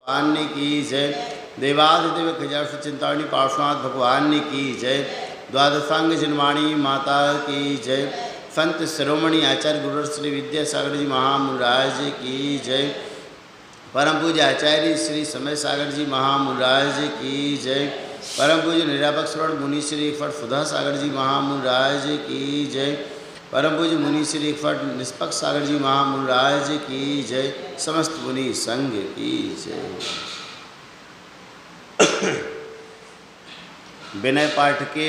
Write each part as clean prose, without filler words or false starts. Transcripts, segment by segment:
भगवान की जय। देवादिदेव खजार्थ चिंतामणि पार्श्वनाथ भगवान की जय। द्वादशांग जनवाणी माता की जय। संत शिरोमणि आचार्य गुरु श्री विद्यासागर जी महामुराज की जय। परम पूज्य आचार्य श्री समय सागर जी महामुराज की जय। परम पूज्य निरापक श्रवण मुनि श्री फट सुधा सागर जी महामुराज की जय। परम पूज्य मुनि श्री फट निष्पक्ष सागर जी महामुराज की जय। समस्त मुनि संघ की जय। विनय पाठ के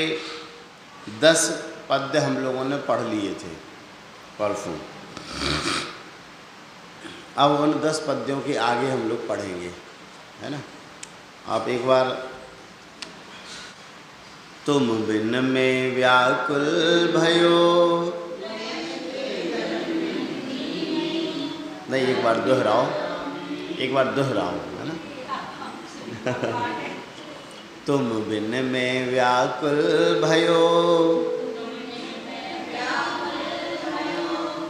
10 पद्य हम लोगों ने पढ़ लिए थे परसों। अब उन 10 पद्यों के आगे हम लोग पढ़ेंगे, है ना। आप एक बार तुम बिन में व्याकुल भयो, नहीं एक बार दोहराओ, है ना। तुम बिन में व्याकुल भयो,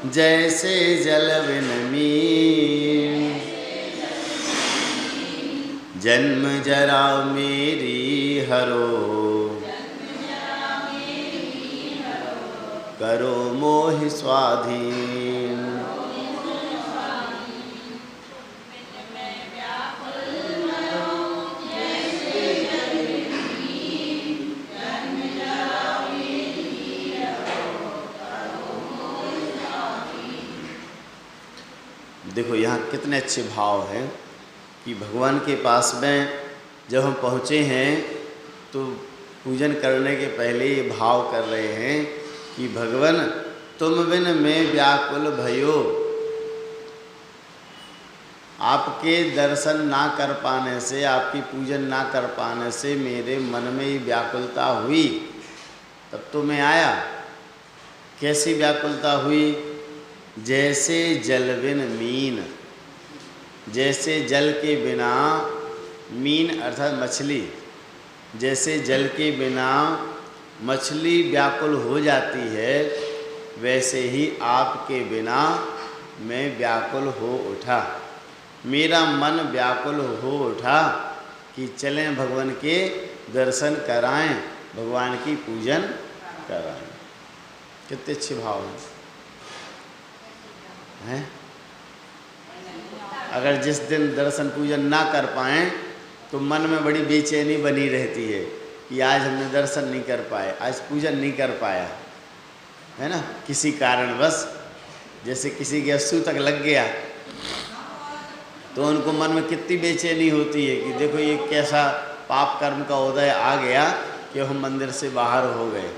जैसे जल बिन मीन, जन्म जरा मेरी हरो, करो मोह स्वाधीन। देखो यहाँ कितने अच्छे भाव हैं कि भगवान के पास में जब हम पहुँचे हैं तो पूजन करने के पहले ये भाव कर रहे हैं कि भगवान तुम बिन मैं व्याकुल भयो। आपके दर्शन ना कर पाने से, आपकी पूजन ना कर पाने से मेरे मन में ये व्याकुलता हुई, तब तो मैं आया। कैसी व्याकुलता हुई? जैसे जल बिन मीन, जैसे जल के बिना, मीन अर्थात मछली, जैसे जल के बिना मछली व्याकुल हो जाती है, वैसे ही आपके बिना मैं व्याकुल हो उठा। मेरा मन व्याकुल हो उठा कि चलें भगवान के दर्शन कराएं, भगवान की पूजन कराएं। कितने अच्छे भाव हैं। अगर जिस दिन दर्शन पूजन ना कर पाएँ तो मन में बड़ी बेचैनी बनी रहती है कि आज हमने दर्शन नहीं कर पाए, आज पूजन नहीं कर पाया, है ना। किसी कारणवश, जैसे किसी के अश्रु तक लग गया तो उनको मन में कितनी बेचैनी होती है कि देखो ये कैसा पाप कर्म का उदय आ गया कि हम मंदिर से बाहर हो गए।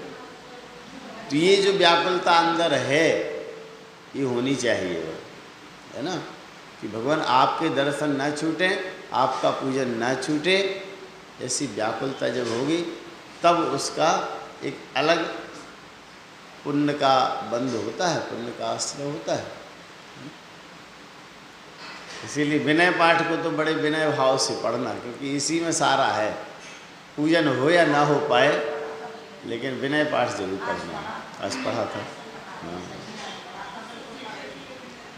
तो ये जो व्याकुलता अंदर है ये होनी चाहिए, है ना, कि भगवान आपके दर्शन ना छूटें, आपका पूजन ना छूटे। ऐसी व्याकुलता जब होगी तब उसका एक अलग पुण्य का बंध होता है, पुण्य का आश्रय होता है। इसीलिए विनय पाठ को तो बड़े विनय भाव से पढ़ना, क्योंकि इसी में सारा है। पूजन हो या ना हो पाए लेकिन विनय पाठ जरूर पढ़ना। आज पढ़ा था।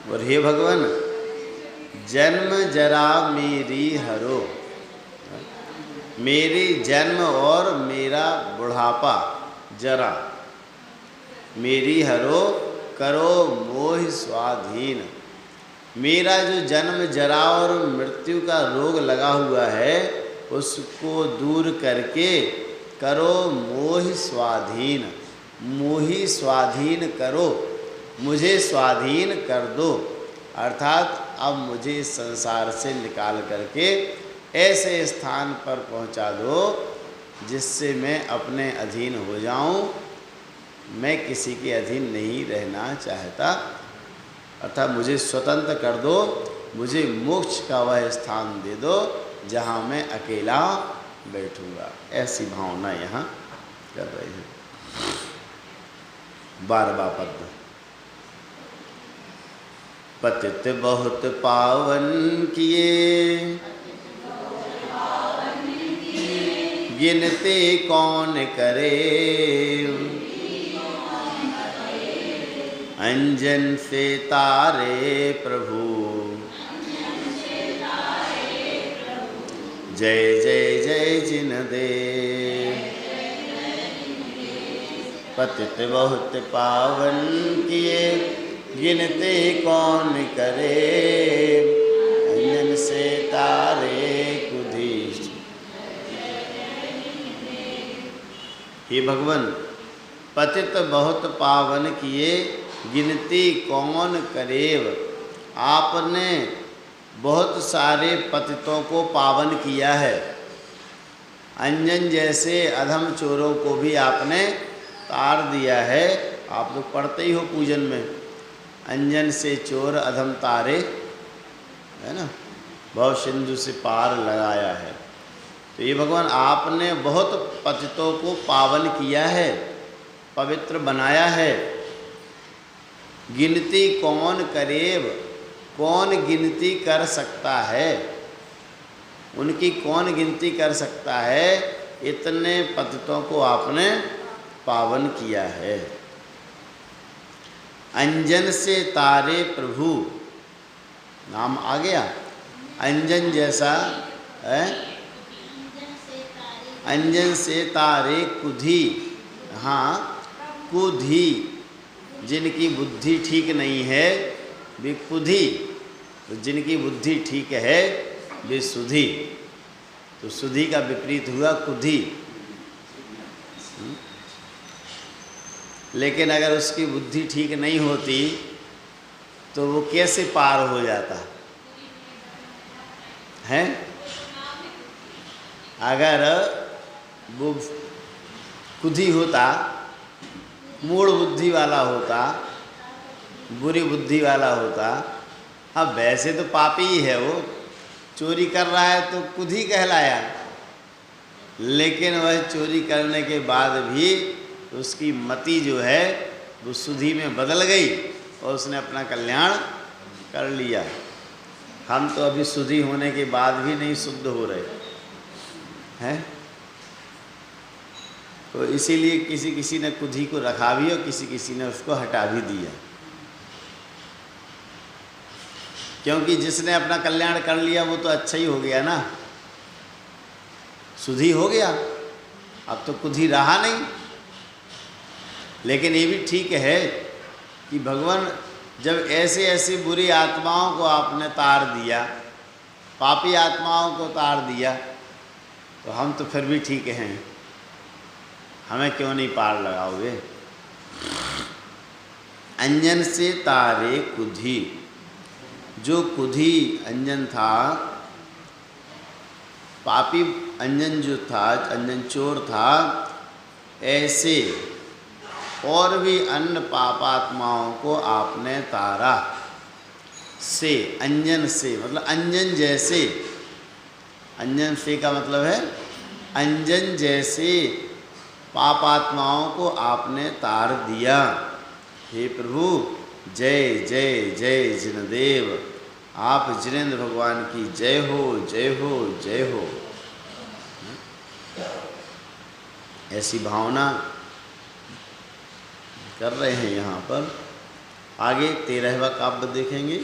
और हे भगवान जन्म जरा मेरी हरो, मेरी जन्म और मेरा बुढ़ापा जरा मेरी हरो, करो मोह स्वाधीन। मेरा जो जन्म जरा और मृत्यु का रोग लगा हुआ है उसको दूर करके करो मोह स्वाधीन, मोहि स्वाधीन करो, मुझे स्वाधीन कर दो। अर्थात अब मुझे इस संसार से निकाल करके ऐसे स्थान पर पहुंचा दो जिससे मैं अपने अधीन हो जाऊं। मैं किसी के अधीन नहीं रहना चाहता, अर्थात मुझे स्वतंत्र कर दो, मुझे मोक्ष का वह स्थान दे दो जहां मैं अकेला बैठूंगा। ऐसी भावना यहाँ कर रहे हैं। 12वां पद। पतित बहुत पावन किए, गिनते कौन करे, अंजन से तारे प्रभु, जय जय जय जिनदेव। पतित बहुत पावन किए, गिनते कौन करे, अंजन से तारे कुधीश। हे भगवान, पतित बहुत पावन किए, गिनती कौन करेव। आपने बहुत सारे पतितों को पावन किया है। अंजन जैसे अधम चोरों को भी आपने तार दिया है। आप लोग पढ़ते ही हो पूजन में, अंजन से चोर अधम तारे, है ना, भव सिंधु से पार लगाया है। तो ये भगवान आपने बहुत पतितों को पावन किया है, पवित्र बनाया है। गिनती कौन करेव, कौन गिनती कर सकता है, उनकी कौन गिनती कर सकता है। इतने पतितों को आपने पावन किया है। अंजन से तारे प्रभु, नाम आ गया। अंजन जैसा है, अंजन से तारे कुधी। हाँ, कुधी, जिनकी बुद्धि ठीक नहीं है वे कुधी, तो जिनकी बुद्धि ठीक है वे सुधी। तो सुधी का विपरीत हुआ कुधी। लेकिन अगर उसकी बुद्धि ठीक नहीं होती तो वो कैसे पार हो जाता है? अगर वो कुधी होता, मूढ़ बुद्धि वाला होता, बुरी बुद्धि वाला होता। अब वैसे तो पापी ही है वो, चोरी कर रहा है तो कुधी कहलाया, लेकिन वह चोरी करने के बाद भी उसकी मति जो है वो सुधी में बदल गई और उसने अपना कल्याण कर लिया। हम तो अभी सुधी होने के बाद भी नहीं शुद्ध हो रहे हैं। तो इसीलिए किसी किसी ने कुधी को रखा भी और किसी किसी ने उसको हटा भी दिया, क्योंकि जिसने अपना कल्याण कर लिया वो तो अच्छा ही हो गया ना, सुधी हो गया, अब तो कुधी रहा नहीं। लेकिन ये भी ठीक है कि भगवान जब ऐसे ऐसी बुरी आत्माओं को आपने तार दिया, पापी आत्माओं को तार दिया, तो हम तो फिर भी ठीक हैं, हमें क्यों नहीं पार लगाओगे। अंजन से तारे कुधी, जो कुधी अंजन था, पापी अंजन जो था, अंजन चोर था, ऐसे और भी अन्य पापात्माओं को आपने तारा। से, अंजन से मतलब अंजन जैसे, अंजन से का मतलब है अंजन जैसे पापात्माओं को आपने तार दिया। हे प्रभु, जय जय जय जिनदेव। आप जिनेंद्र भगवान की जय हो, जय हो, जय हो। ऐसी भावना कर रहे हैं यहाँ पर। आगे 13वां काव्य देखेंगे।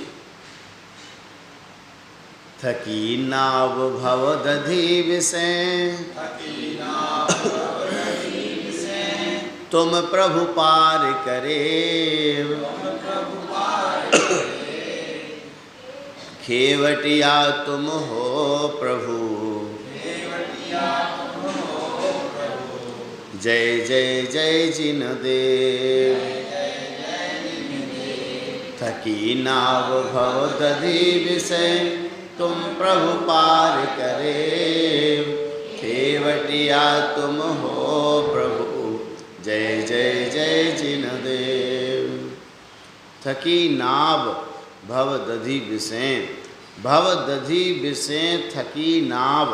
थकी नाव भव दधि विषय, तुम प्रभु पार करे, खेवटिया तुम हो प्रभु, जय जय जय जिनदेव। थकी नाव भव दधि विषय, तुम प्रभु पार करे, खेवटिया तुम हो प्रभु, जय जय जय जिनदेव। थकी नाव भव दधि विषय, भव दधि विषय थकी नाव,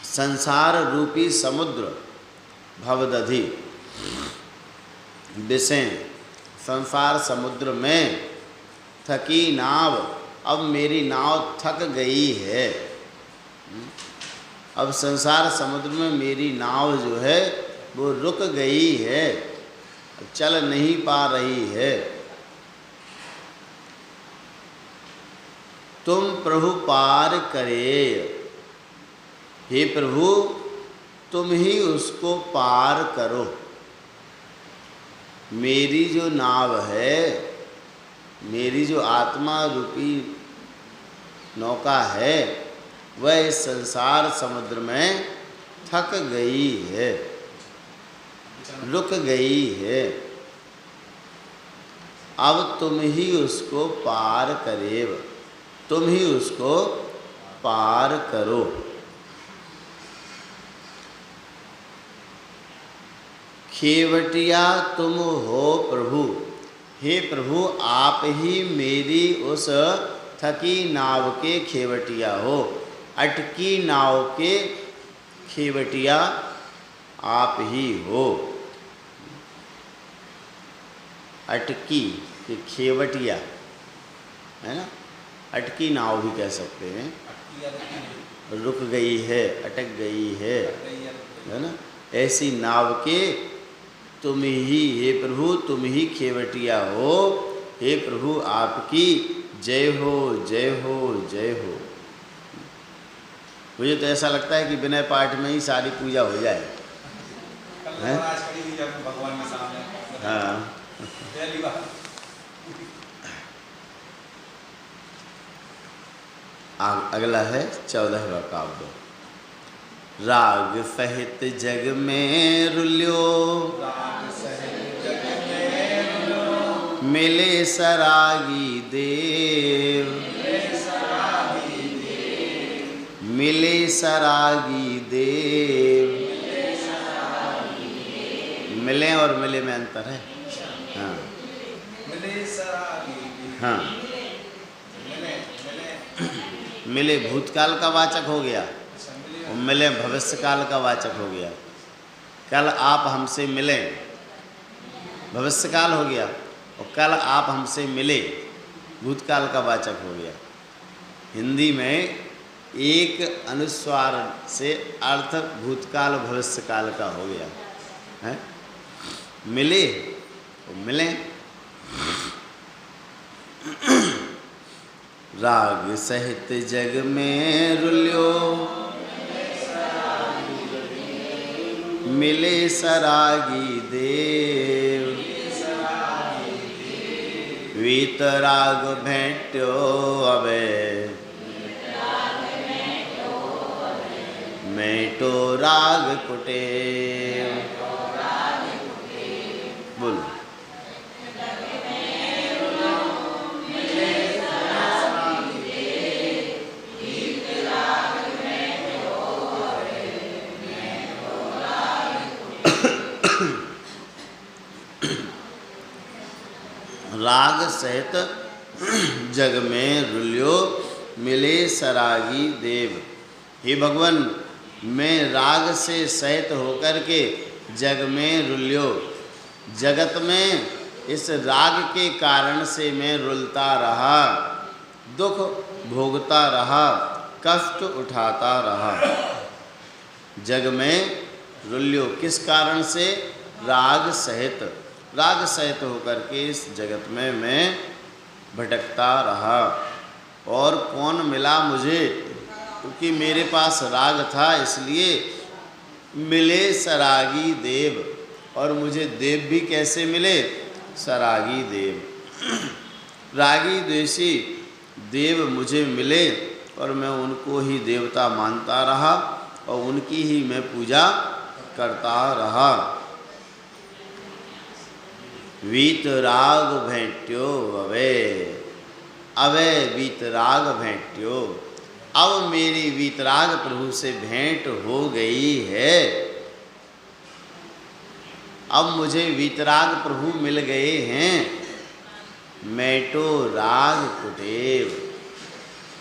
संसार रूपी समुद्र, भवदधि विषय संसार समुद्र में, थकी नाव, अब मेरी नाव थक गई है। अब संसार समुद्र में मेरी नाव जो है वो रुक गई है, चल नहीं पा रही है। तुम प्रभु पार करे। हे प्रभु तुम ही उसको पार करो। मेरी जो नाव है, मेरी जो आत्मा रूपी नौका है, वह इस संसार समुद्र में थक गई है, रुक गई है। अब तुम ही उसको पार करेव, तुम ही उसको पार करो। खेवटिया तुम हो प्रभु। हे प्रभु आप ही मेरी उस थकी नाव के खेवटिया हो। अटकी नाव के खेवटिया आप ही हो। अटकी के खेवटिया है ना, अटकी नाव भी कह सकते हैं, रुक गई है, अटक गई है ना, ऐसी नाव के तुम ही, हे प्रभु तुम ही खेवटिया हो। हे प्रभु आपकी जय हो, जय हो, जय हो। मुझे तो ऐसा लगता है कि विनय पाठ में ही सारी पूजा हो जाए। भगवान के सामने। हाँ अगला है 14वां काव्य। राग सहित जग में रुल्यो, मिले सरागी देव, मिले सरागी देव। मिले और मिले में अंतर है। हाँ हाँ, मिले भूतकाल का वाचक हो गया और मिले भविष्य काल का वाचक हो गया। कल आप हमसे मिले, भविष्य काल हो गया, और कल आप हमसे मिले, भूतकाल का वाचक हो गया। हिंदी में एक अनुस्वार से अर्थ भूतकाल भविष्य काल का हो गया है। मिले तो मिले। राग सहित जग में रुल्यो, मिले सरागी देव। वीतराग भेंट्यो अबे, मेटो राग कुटेव। बोलो। राग सहित जग में रुल्यो, मिले सरागी देव। हे भगवान मैं राग से सहित होकर के जग में रुल्यो, जगत में इस राग के कारण से मैं रुलता रहा, दुख भोगता रहा, कष्ट उठाता रहा। जग में रुल्यो किस कारण से? राग सहित, राग सहित होकर के इस जगत में मैं भटकता रहा। और कौन मिला मुझे? क्योंकि मेरे पास राग था, इसलिए मिले सरागी देव। और मुझे देव भी कैसे मिले? सरागी देव। रागी द्वेषी देव मुझे मिले और मैं उनको ही देवता मानता रहा और उनकी ही मैं पूजा करता रहा। वीतराग भेंट्यो अवे, अवे वीतराग भेंट्यो। अब मेरी वीतराग प्रभु से भेंट हो गई है। अब मुझे वीतराग प्रभु मिल गए हैं। मैटो राग कुटेव।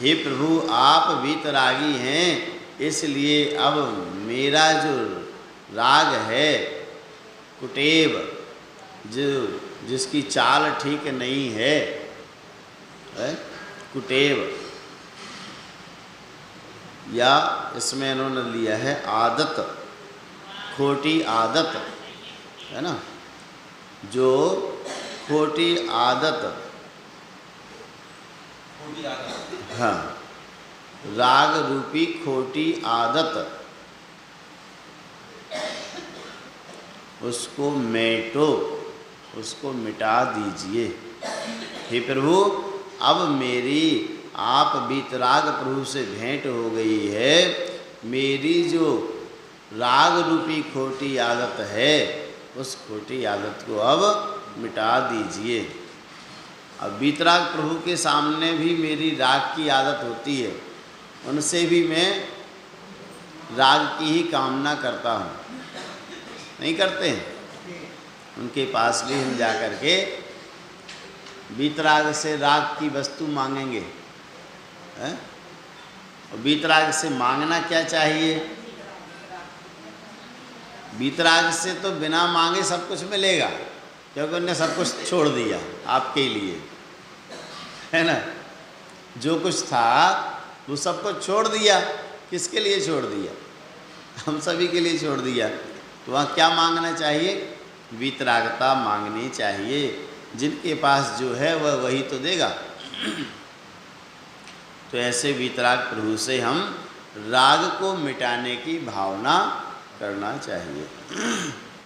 हे प्रभु आप वीतरागी हैं, इसलिए अब मेरा जो राग है कुटेव, जो जिसकी चाल ठीक नहीं है, कुटेव, या इसमें इन्होंने लिया है आदत, खोटी आदत है ना। जो खोटी आदत हाँ, राग रूपी खोटी आदत उसको मेटो, उसको मिटा दीजिए। हे प्रभु, अब मेरी आप वीतराग प्रभु से भेंट हो गई है, मेरी जो राग रूपी खोटी आदत है उस खोटी आदत को अब मिटा दीजिए। अब वीतराग प्रभु के सामने भी मेरी राग की आदत होती है, उनसे भी मैं राग की ही कामना करता हूँ, नहीं करते हैं? उनके पास भी हम जा कर के वीतराग से राग की वस्तु मांगेंगे, हैं? और वीतराग से मांगना क्या चाहिए? वीतराग से तो बिना मांगे सब कुछ मिलेगा, क्योंकि उन्होंने सब कुछ छोड़ दिया आपके लिए, है ना? जो कुछ था वो सब कुछ छोड़ दिया। किसके लिए छोड़ दिया? हम सभी के लिए छोड़ दिया। तो वहाँ क्या मांगना चाहिए? वीतरागता मांगनी चाहिए। जिनके पास जो है वह वही तो देगा। तो ऐसे वीतराग प्रभु से हम राग को मिटाने की भावना करना चाहिए।